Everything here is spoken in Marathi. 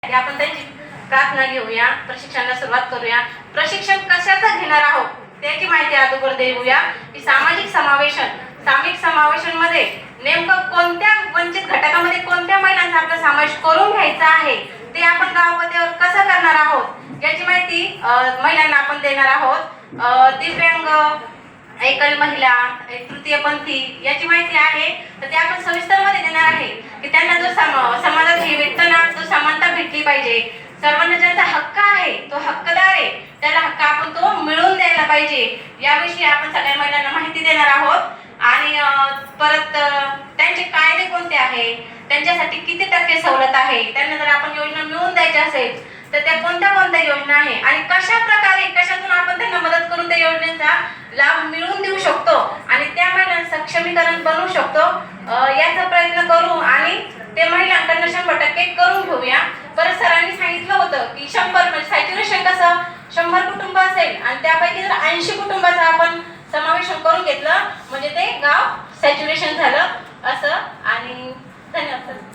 आपण त्यांची प्रार्थना घेऊया, प्रशिक्षणाला सुरुवात करूया. प्रशिक्षण कशाचं घेणार आहोत त्याची माहिती अगोदर देऊया की सामाजिक समावेशन मध्ये नेमकं कोणत्या वंचित घटकामध्ये कोणत्या महिलांचा आपला समावेश करून घ्यायचा आहे ते आपण गाव पातळीवर कसं करणार आहोत याची माहिती महिलांना आपण देणार आहोत. दिव्यांग, एकल महिला, तृतीयपंथी याची माहिती आहे तर ते आपण सविस्तर मध्ये देणार आहे की त्यांना जो समाजात हे भेटताना जो समानता भेटली पाहिजे. सर्वांना ज्यांचा हक्क आहे तो हक्कदार आहे त्याला हक्क आपण तो मिळवून द्यायला पाहिजे याविषयी आपण सगळ्या महिलांना माहिती देणार आहोत. आणि परत त्यांचे कायदे कोणते आहे, त्यांच्यासाठी किती टक्के सवलत आहे, त्यांना जर आपण योजना मिळवून द्यायची असेल तर त्या कोणत्या योजना आहे आणि कशा प्रकारे कशातून आपण त्यांना मदत करून त्या योजनेचा लाभ मिळवून देऊ शकतो आणि त्या महिलांना सक्षमीकरण बनवू शकतो याचा प्रयत्न करू आणि ते महिलांकडनं 100% करून घेऊया. परत सरांनी सांगितलं होतं की 100 म्हणजे सॅच्युरेशन कसं 100 कुटुंब असेल आणि त्यापैकी जर 80 कुटुंबाचा आपण समावेश करून घेतलं म्हणजे ते गाव सॅच्युरेशन झालं असं. आणि धन्यवाद.